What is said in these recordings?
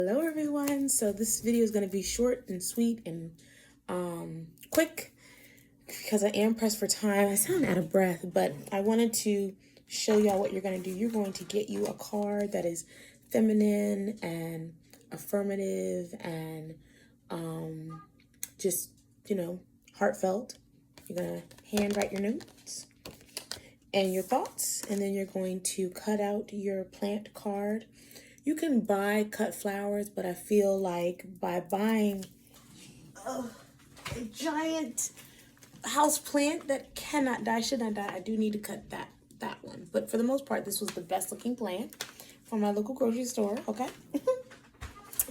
Hello everyone. So this video is going to be short and sweet and quick because I am pressed for time. I sound out of breath, but I wanted to show y'all what you're going to do. You're going to get you a card that is feminine and affirmative and just, heartfelt. You're going to handwrite your notes and your thoughts, and then you're going to cut out your plant card. You can buy cut flowers, but I feel like by buying a giant house plant that cannot die, should not die, I do need to cut that one. But for the most part, this was the best looking plant from my local grocery store, okay?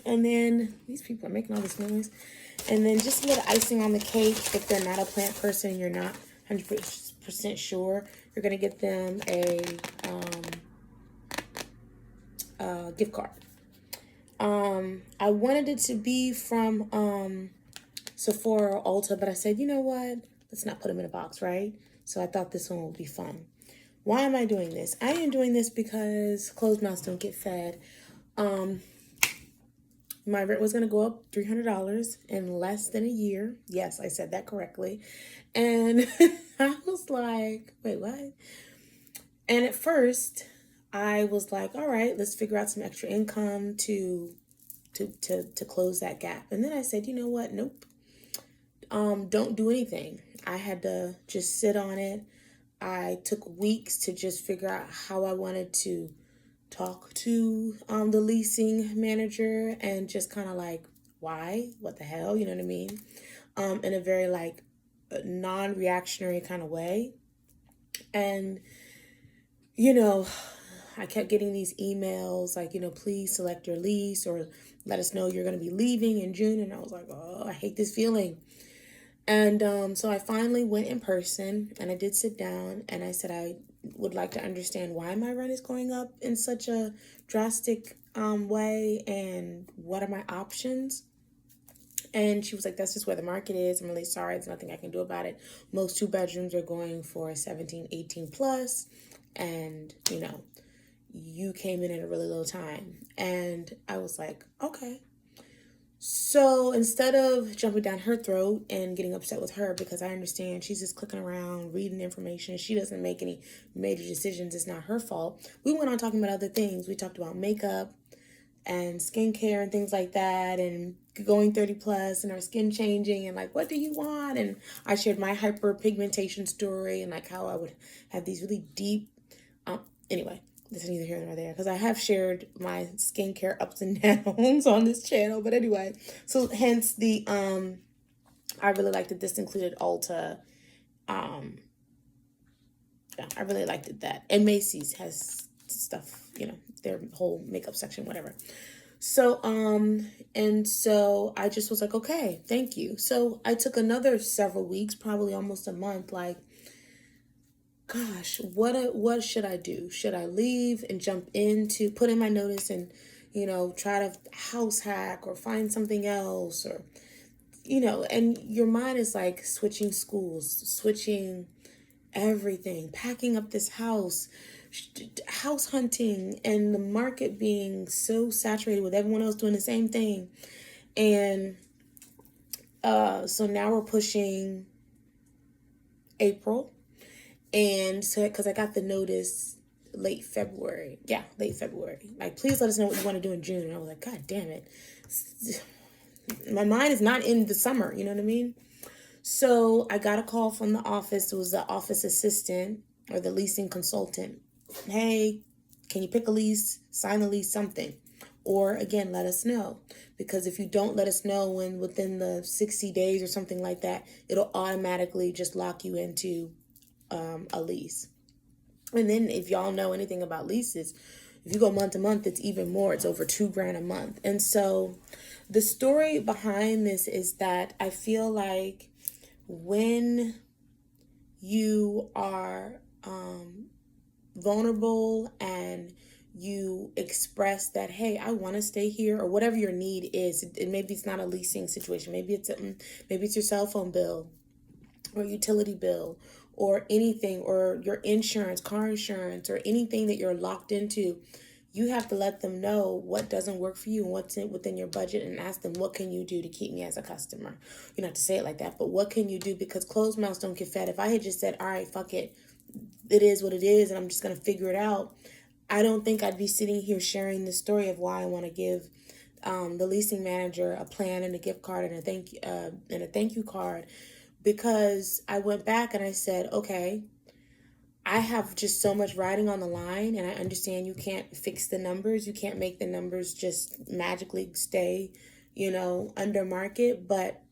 And then, these people are making all this noise. And then just a little icing on the cake, if they're not a plant person, you're not 100% sure, you're going to get them a gift card. I wanted it to be from Sephora or Ulta, but I said, you know what? Let's not put them in a box, right? So I thought this one would be fun. Why am I doing this? I am doing this because closed mouths don't get fed. My rent was going to go up $300 in less than a year. Yes, I said that correctly. And I was like, wait, what? And at first, I was like, all right, let's figure out some extra income to close that gap. And then I said, you know what? Nope. Don't do anything. I had to just sit on it. I took weeks to just figure out how I wanted to talk to the leasing manager and just kind of like, why? What the hell? You know what I mean? In a very like non-reactionary kind of way. And, I kept getting these emails like, please select your lease or let us know you're going to be leaving in June. And I was like, oh, I hate this feeling. And so I finally went in person and I did sit down and I said I would like to understand why my rent is going up in such a drastic way and what are my options. And she was like, that's just where the market is. I'm really sorry. There's nothing I can do about it. Most 2 bedrooms are going for 17, 18 plus. And, you came in at a really low time. And I was like, okay. So instead of jumping down her throat and getting upset with her, because I understand she's just clicking around, reading information, she doesn't make any major decisions, it's not her fault. We went on talking about other things. We talked about makeup and skincare and things like that, and going 30 plus and our skin changing and like, what do you want? And I shared my hyperpigmentation story and like how I would have these really deep, anyway, this is neither here nor there because I have shared my skincare ups and downs on this channel. But anyway, so hence the, I really liked that this included Ulta. Yeah, I really liked it that. And Macy's has stuff, their whole makeup section, whatever. So, and so I just was like, okay, thank you. So I took another several weeks, probably almost a month, like, gosh, what should I do? Should I leave and put in my notice and, try to house hack or find something else or, and your mind is like switching schools, switching everything, packing up this house hunting, and the market being so saturated with everyone else doing the same thing. And so now we're pushing April. And so, because I got the notice late February. Yeah, late February. Like, please let us know what you want to do in June. And I was like, God damn it. My mind is not in the summer. You know what I mean? So I got a call from the office. It was the office assistant or the leasing consultant. Hey, can you pick a lease, sign the lease, something? Or again, let us know. Because if you don't let us know within the 60 days or something like that, it'll automatically just lock you into a lease. And then if y'all know anything about leases, if you go month to month, it's even more. It's over $2,000 a month. And so the story behind this is that I feel like when you are vulnerable and you express that, hey, I want to stay here, or whatever your need is, and maybe it's not a leasing situation, maybe it's your cell phone bill or utility bill or anything, or your insurance, car insurance, or anything that you're locked into, you have to let them know what doesn't work for you and what's within your budget, and ask them, what can you do to keep me as a customer? You don't have to say it like that, but what can you do? Because closed mouths don't get fed. If I had just said, all right, fuck it, it is what it is, and I'm just going to figure it out, I don't think I'd be sitting here sharing the story of why I want to give the leasing manager a plan and a gift card and a thank you card, because I went back and I said, okay, I have just so much riding on the line, and I understand you can't fix the numbers. You can't make the numbers just magically stay, under market. But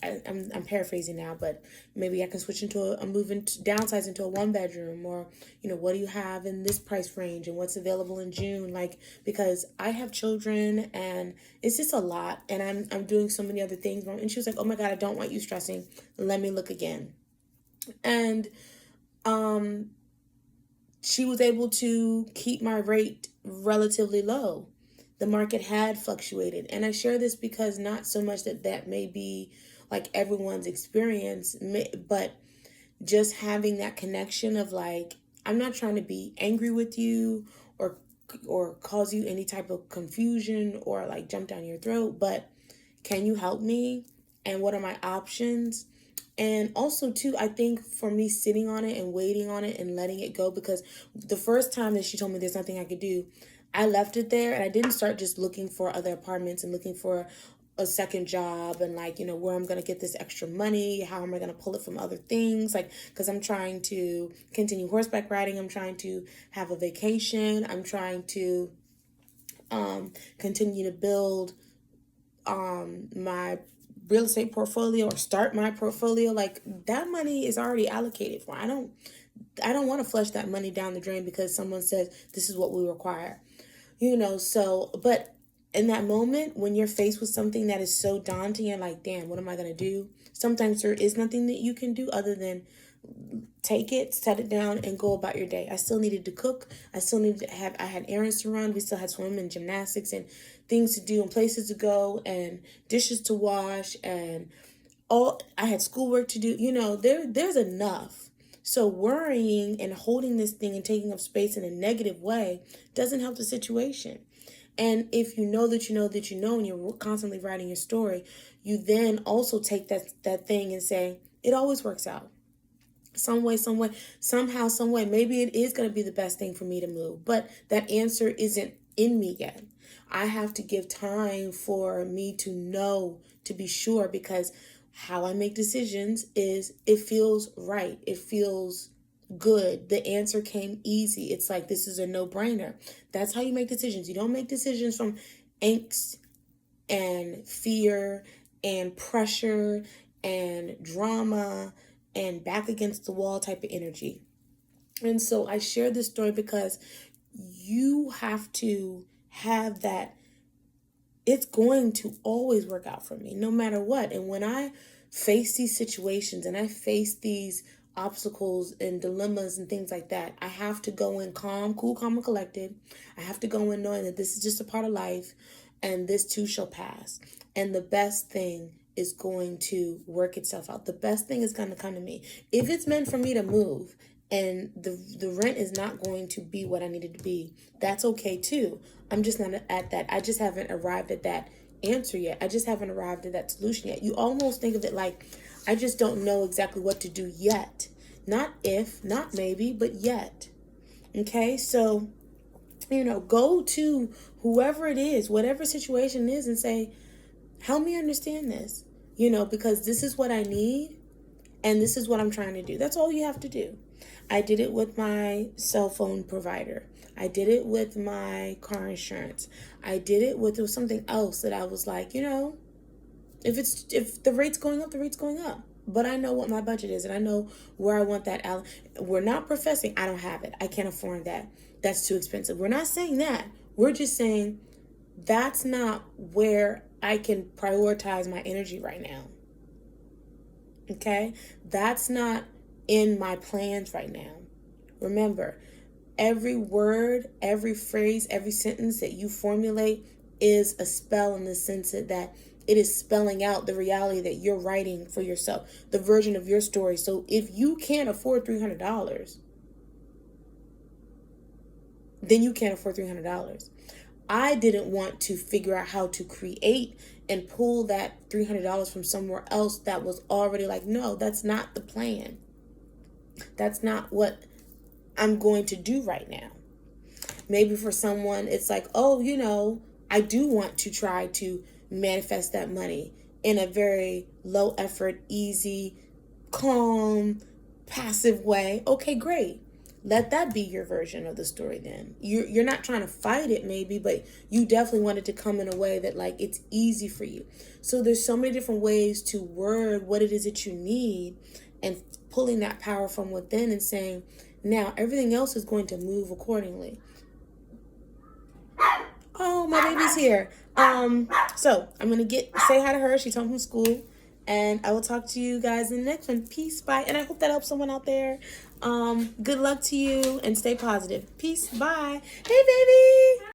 I'm paraphrasing now, but maybe I can switch into downsize into a 1-bedroom, or, what do you have in this price range and what's available in June? Like, because I have children and it's just a lot, and I'm doing so many other things. And she was like, oh my God, I don't want you stressing. Let me look again. And, she was able to keep my rate relatively low. The market had fluctuated. And I share this because not so much that may be like everyone's experience, but just having that connection of like, I'm not trying to be angry with you or cause you any type of confusion or like jump down your throat, but can you help me? And what are my options? And also, too, I think for me sitting on it and waiting on it and letting it go, because the first time that she told me there's nothing I could do, I left it there and I didn't start just looking for other apartments and looking for a second job and like, where I'm going to get this extra money, how am I going to pull it from other things? Like, because I'm trying to continue horseback riding. I'm trying to have a vacation. I'm trying to continue to build my real estate portfolio or start my portfolio. Like, that money is already allocated for. I don't want to flush that money down the drain because someone says this is what we require, so, but in that moment when you're faced with something that is so daunting and like, damn, what am I going to do? Sometimes there is nothing that you can do other than take it, set it down, and go about your day. I still needed to cook. I had errands to run. We still had swim and gymnastics and things to do and places to go and dishes to wash, and I had schoolwork to do. There's enough. So worrying and holding this thing and taking up space in a negative way doesn't help the situation. And if you know that you know that you know, and you're constantly writing your story, you then also take that thing and say, it always works out. Some way, somehow, some way. Maybe it is going to be the best thing for me to move, but that answer isn't in me yet. I have to give time for me to know, to be sure, because how I make decisions is it feels right. It feels good. The answer came easy. It's like, this is a no-brainer. That's how you make decisions. You don't make decisions from angst and fear and pressure and drama and back against the wall type of energy. And so I share this story because you have to have that. It's going to always work out for me no matter what. And when I face these situations and I face these obstacles and dilemmas and things like that, I have to go in calm, cool, calm, and collected. I have to go in knowing that this is just a part of life and this too shall pass. And the best thing is going to work itself out. The best thing is going to come to me. If it's meant for me to move and the rent is not going to be what I need it to be, that's okay too. I'm just not at that. I just haven't arrived at that answer yet. I just haven't arrived at that solution yet. You almost think of it like, I just don't know exactly what to do yet. Not if, not maybe, but yet. Okay, so, go to whoever it is, whatever situation it is, and say, help me understand this, because this is what I need and this is what I'm trying to do. That's all you have to do. I did it with my cell phone provider. I did it with my car insurance. I did it with something else that I was like, if the rate's going up, the rate's going up. But I know what my budget is and I know where I want that out. We're not professing I don't have it. I can't afford that. That's too expensive. We're not saying that. We're just saying that's not where I can prioritize my energy right now. Okay? That's not in my plans right now. Remember, every word, every phrase, every sentence that you formulate is a spell in the sense that it is spelling out the reality that you're writing for yourself, the version of your story. So if you can't afford $300, then you can't afford $300. I didn't want to figure out how to create and pull that $300 from somewhere else that was already like, no, that's not the plan. That's not what I'm going to do right now. Maybe for someone, it's like, oh, I do want to try to manifest that money in a very low effort, easy, calm, passive way. Okay, great. Let that be your version of the story then. You're not trying to fight it maybe, but you definitely want it to come in a way that like it's easy for you. So there's so many different ways to word what it is that you need and pulling that power from within and saying, now everything else is going to move accordingly. Oh, my baby's here. So I'm gonna say hi to her. She's home from school. And I will talk to you guys in the next one. Peace, bye. And I hope that helps someone out there. Good luck to you and stay positive. Peace, bye. Hey, baby.